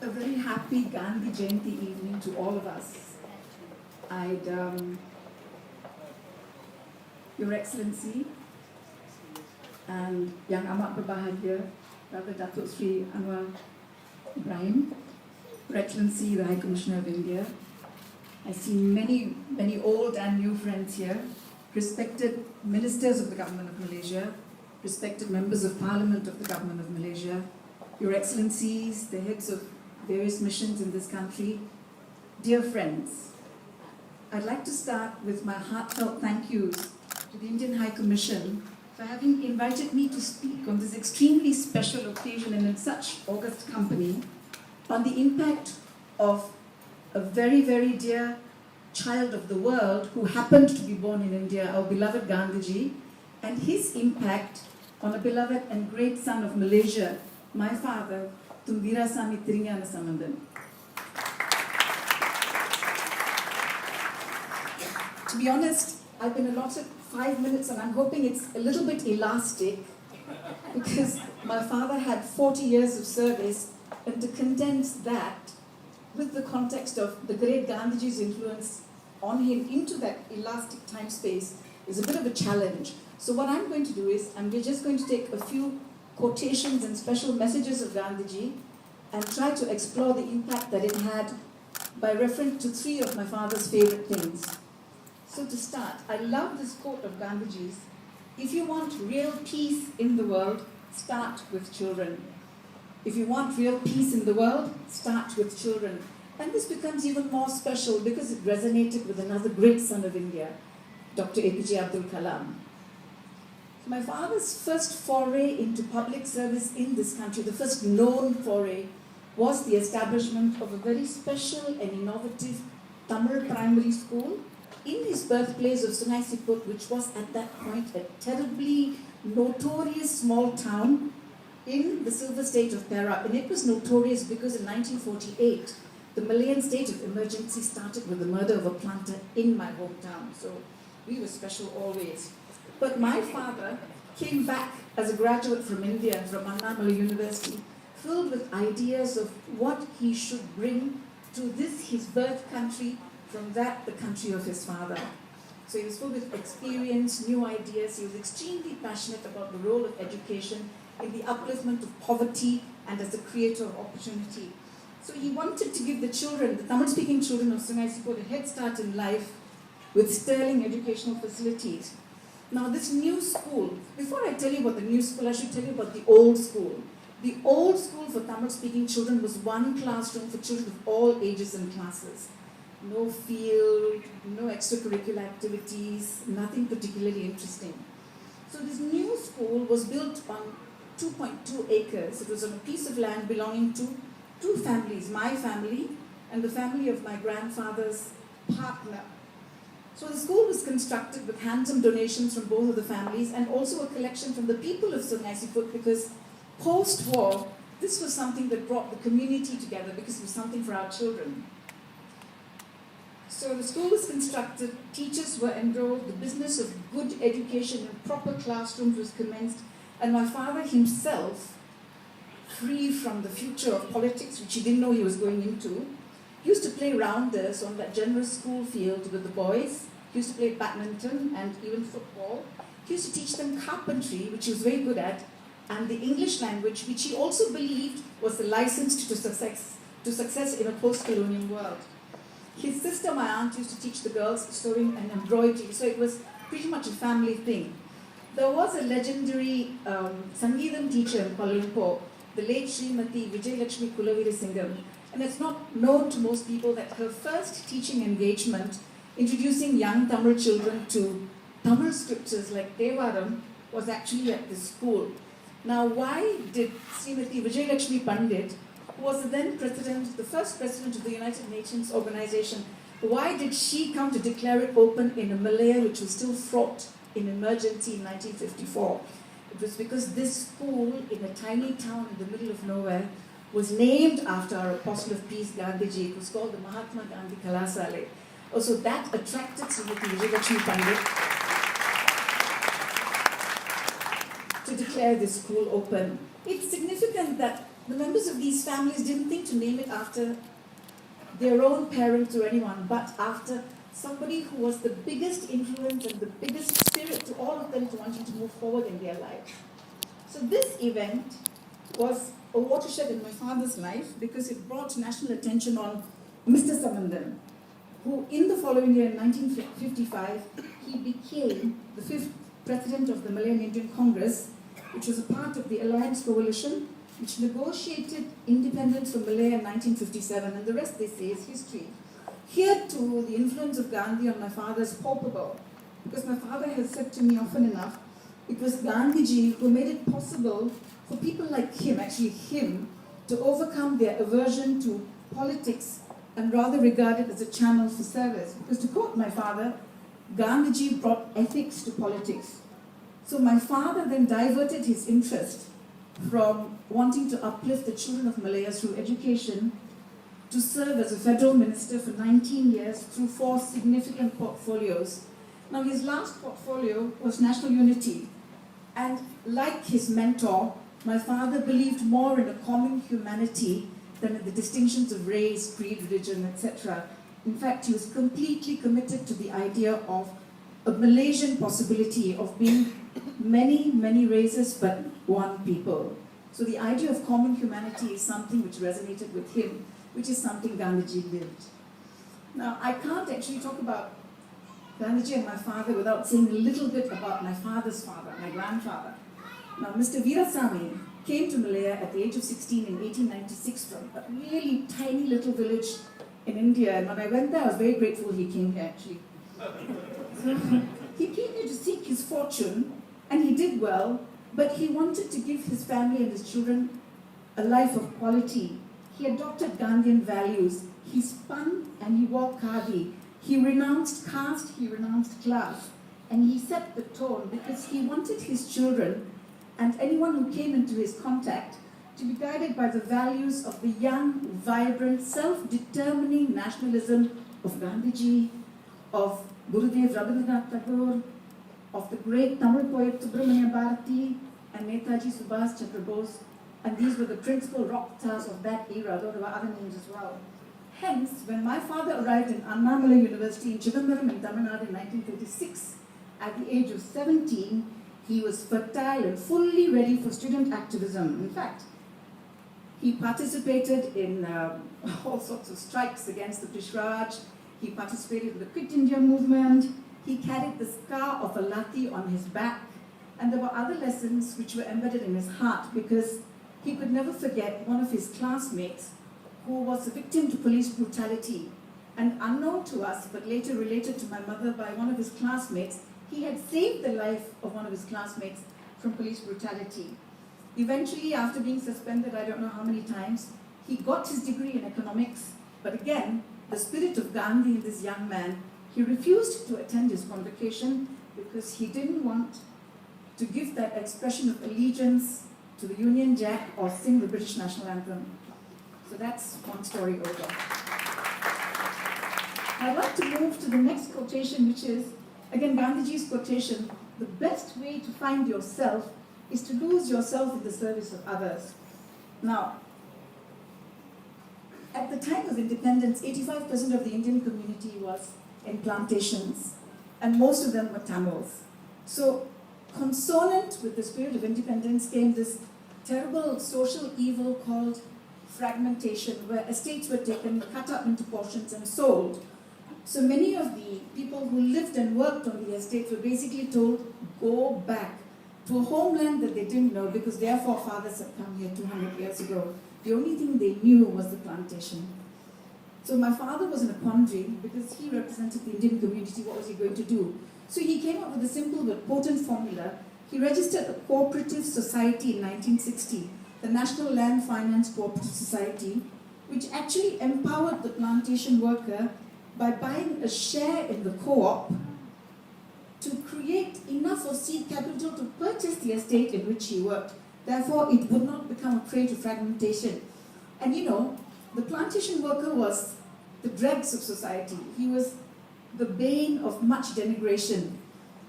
a very happy Gandhi Jayanti evening to all of us. Your Excellency and Young Amat Prabhar here, Brother Datuk Sri Anwar Ibrahim, Your Excellency, the High Commissioner of India. I see many old and new friends here, respected ministers of the Government of Malaysia, respected members of Parliament of the Government of Malaysia, Your Excellencies, the heads of various missions in this country, dear friends. I'd like to start with my heartfelt thank yous to the Indian High Commission for having invited me to speak on this extremely special occasion and in such august company on the impact of a very, very dear child of the world who happened to be born in India, our beloved Gandhiji, and his impact on a beloved and great son of Malaysia, my father, Tumbirasamy Thiringana Sambanthan. To be honest, I've been allotted 5 minutes and I'm hoping it's a little bit elastic because my father had 40 years of service, and to condense that with the context of the great Gandhiji's influence on him into that elastic time space is a bit of a challenge. So what I'm going to do is, we're just going to take a few quotations and special messages of Gandhiji and try to explore the impact that it had by reference to 3 of my father's favorite things. So to start, I love this quote of Gandhiji's: if you want real peace in the world, start with children. If you want real peace in the world, start with children. And this becomes even more special because it resonated with another great son of India, Dr. APJ Abdul Kalam. My father's first foray into public service in this country, the first known foray, was the establishment of a very special and innovative Tamil primary school in his birthplace of Sungai Siput, which was at that point a terribly notorious small town in the silver state of Perak. And it was notorious because in 1948, the Malayan state of emergency started with the murder of a planter in my hometown. So we were special always. But my father came back as a graduate from India, from Annamalai University, filled with ideas of what he should bring to this, his birth country, from that, the country of his father. So he was full with experience, new ideas. He was extremely passionate about the role of education in the upliftment of poverty and as a creator of opportunity. So he wanted to give the children, the Tamil-speaking children of Sungai Siput, a head start in life with sterling educational facilities. Now this new school, before I tell you about the new school, I should tell you about the old school. The old school for Tamil-speaking children was one classroom for children of all ages and classes. No field, no extracurricular activities, nothing particularly interesting. So this new school was built on 2.2 acres. It was on a piece of land belonging to 2 families, my family and the family of my grandfather's partner. So the school was constructed with handsome donations from both of the families and also a collection from the people of Sungai Siput, because post-war, this was something that brought the community together because it was something for our children. So the school was constructed, teachers were enrolled, the business of good education in proper classrooms was commenced, and my father himself, free from the future of politics, which he didn't know he was going into, used to play rounders on that generous school field with the boys. He used to play badminton and even football. He used to teach them carpentry, which he was very good at, and the English language, which he also believed was the license to success in a post-colonial world. His sister, my aunt, used to teach the girls sewing and embroidery, so it was pretty much a family thing. There was a legendary Sangeetham teacher in Kuala Lumpur, the late Srimati Vijayalakshmi Kulaveerasingham, and it's not known to most people that her first teaching engagement, introducing young Tamil children to Tamil scriptures like Devaram, was actually at this school. Now, why did Srimati Vijayalakshmi Pandit, who was the then president, the first president of the United Nations Organization, why did she come to declare it open in a Malaya which was still fraught in emergency in 1954? It was because this school in a tiny town in the middle of nowhere was named after our Apostle of Peace, Gandhiji. It was called the Mahatma Gandhi Kalasale. Also, that attracted Srimati Vijayalakshmi Pandit to declare this school open. It's significant that the members of these families didn't think to name it after their own parents or anyone, but after somebody who was the biggest influence and the biggest spirit to all of them to wanting to move forward in their life. So this event was a watershed in my father's life because it brought national attention on Mr. Sambanthan, who in the following year, in 1955, he became the 5th president of the Malayan Indian Congress, which was a part of the Alliance Coalition, which negotiated independence from Malaya in 1957, and the rest, they say, is history. Here too, the influence of Gandhi on my father is palpable, because my father has said to me often enough, it was Gandhiji who made it possible for people like him, actually him, to overcome their aversion to politics and rather regard it as a channel for service. Because to quote my father, Gandhiji brought ethics to politics. So my father then diverted his interest from wanting to uplift the children of Malaya through education to serve as a federal minister for 19 years through 4 significant portfolios. Now his last portfolio was national unity. And like his mentor, my father believed more in a common humanity than in the distinctions of race, creed, religion, etc. In fact, he was completely committed to the idea of a Malaysian possibility of being many, many races, but one people. So the idea of common humanity is something which resonated with him, which is something Gandhiji lived. Now, I can't actually talk about Gandhiji and my father without saying a little bit about my father's father, my grandfather. Now, Mr. Veerasamy came to Malaya at the age of 16 in 1896 from a really tiny little village in India. And when I went there, I was very grateful he came here, actually. So, he came here to seek his fortune, and he did well, but he wanted to give his family and his children a life of quality. He adopted Gandhian values. He spun and he wore khadi. He renounced caste, he renounced class, and he set the tone because he wanted his children and anyone who came into his contact to be guided by the values of the young, vibrant, self-determining nationalism of Gandhiji, of Gurudev Rabindranath Tagore, of the great Tamil poet Subramanya Bharati, and Netaji Subhas Chandra Bose, and these were the principal rock stars of that era, though there were other names as well. Hence, when my father arrived in Annamalai University in Chidambaram in Tamil Nadu in 1936, at the age of 17, he was fertile and fully ready for student activism. In fact, he participated in all sorts of strikes against the British Raj. He participated in the Quit India movement. He carried the scar of a lathi on his back. And there were other lessons which were embedded in his heart because he could never forget one of his classmates who was a victim to police brutality. And unknown to us, but later related to my mother by one of his classmates, he had saved the life of one of his classmates from police brutality. Eventually, after being suspended, I don't know how many times, he got his degree in economics. But again, the spirit of Gandhi in this young man, he refused to attend his convocation because he didn't want to give that expression of allegiance to the Union Jack or sing the British national anthem. So that's one story over. I'd like to move to the next quotation, which is, again, Gandhiji's quotation, the best way to find yourself is to lose yourself in the service of others. Now, at the time of independence, 85% of the Indian community was in plantations, and most of them were Tamils. So, consonant with the spirit of independence came this terrible social evil called fragmentation, where estates were taken, cut up into portions, and sold. So many of the people who lived and worked on the estates were basically told, go back to a homeland that they didn't know because their forefathers had come here 200 years ago. The only thing they knew was the plantation. So my father was in a quandary because he represented the Indian community. What was he going to do? So he came up with a simple but potent formula. He registered a cooperative society in 1960, the National Land Finance Cooperative Society, which actually empowered the plantation worker by buying a share in the co-op to create enough of seed capital to purchase the estate in which he worked. Therefore, it would not become a prey to fragmentation. And you know, the plantation worker was the dregs of society. He was the bane of much denigration.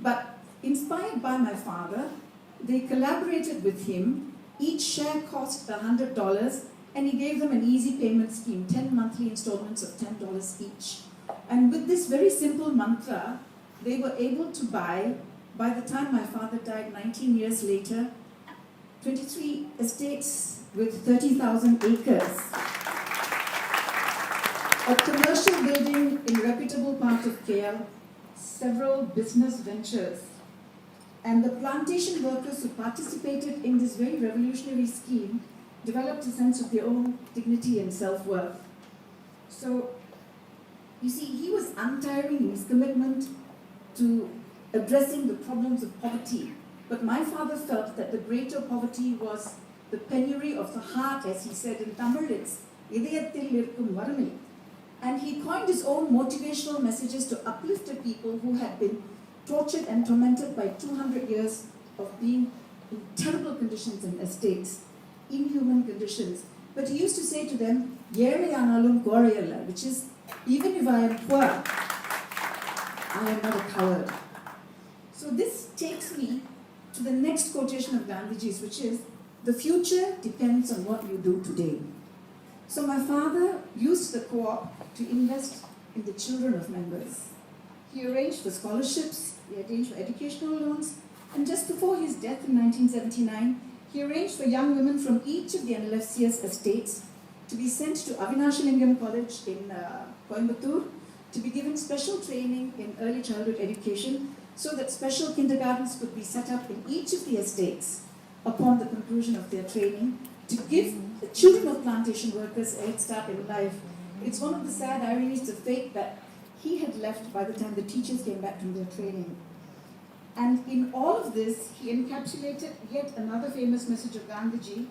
But inspired by my father, they collaborated with him Each share cost $100, and he gave them an easy payment scheme, 10 monthly installments of $10 each. And with this very simple mantra, they were able to buy, by the time my father died 19 years later, 23 estates with 30,000 acres. A commercial building in reputable part of KL, several business ventures. And the plantation workers who participated in this very revolutionary scheme developed a sense of their own dignity and self-worth. So, you see, he was untiring in his commitment to addressing the problems of poverty. But my father felt that the greater poverty was the penury of the heart, as he said in Tamil, it's idayatthil irukkum varami. And he coined his own motivational messages to uplift the people who had been tortured and tormented by 200 years of being in terrible conditions in estates, inhuman conditions. But he used to say to them, "Yerayanalum korayalla," which is, even if I am poor, I am not a coward. So this takes me to the next quotation of Gandhiji's, which is, "The future depends on what you do today." So my father used the co-op to invest in the children of members. He arranged for scholarships, he arranged for educational loans, and just before his death in 1979, he arranged for young women from each of the NLFCS estates to be sent to Avinashalingam College in Coimbatore to be given special training in early childhood education so that special kindergartens could be set up in each of the estates upon the conclusion of their training to give the children of plantation workers a head start in life. It's one of the sad ironies of fate that he had left by the time the teachers came back from their training. And in all of this, he encapsulated yet another famous message of Gandhiji,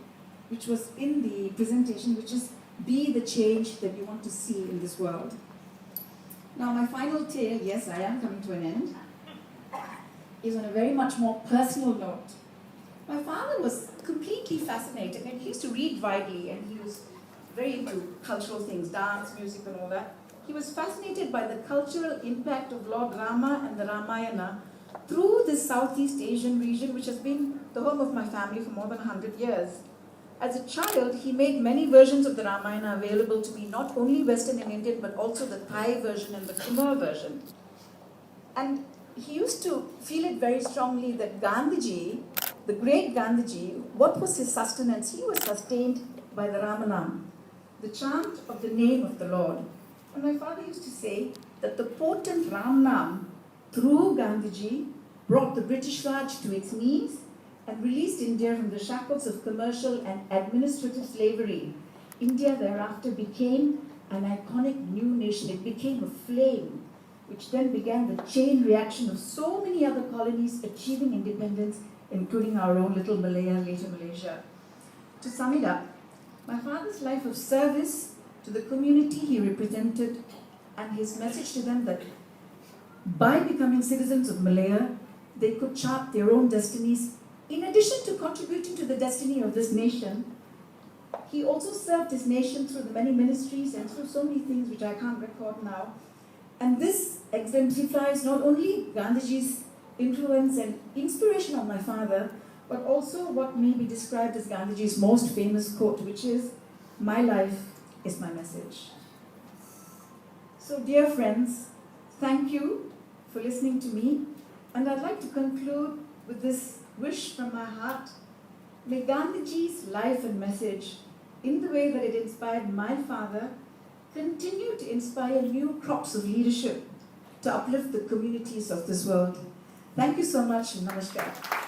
which was in the presentation, which is, be the change that you want to see in this world. Now, my final tale, yes, I am coming to an end, is on a very much more personal note. My father was completely fascinated, and he used to read widely, and he was very into cultural things, dance, music, and all that. He was fascinated by the cultural impact of Lord Rama and the Ramayana through this Southeast Asian region, which has been the home of my family for more than 100 years. As a child, he made many versions of the Ramayana available to me, not only Western and Indian, but also the Thai version and the Khmer version. And he used to feel it very strongly that Gandhiji, the great Gandhiji, what was his sustenance? He was sustained by the Ramanam, the chant of the name of the Lord. And my father used to say that the potent Ramnam, through Gandhiji, brought the British Raj to its knees and released India from the shackles of commercial and administrative slavery. India thereafter became an iconic new nation. It became a flame, which then began the chain reaction of so many other colonies achieving independence, including our own little Malaya, later Malaysia. To sum it up, my father's life of service to the community he represented and his message to them that by becoming citizens of Malaya, they could chart their own destinies. In addition to contributing to the destiny of this nation, he also served his nation through the many ministries and through so many things which I can't record now. And this exemplifies not only Gandhiji's influence and inspiration on my father, but also what may be described as Gandhiji's most famous quote, which is, "My life is my message." So, dear friends, thank you for listening to me, and I'd like to conclude with this wish from my heart. May Gandhiji's life and message, in the way that it inspired my father, continue to inspire new crops of leadership to uplift the communities of this world. Thank you so much, and namaskar.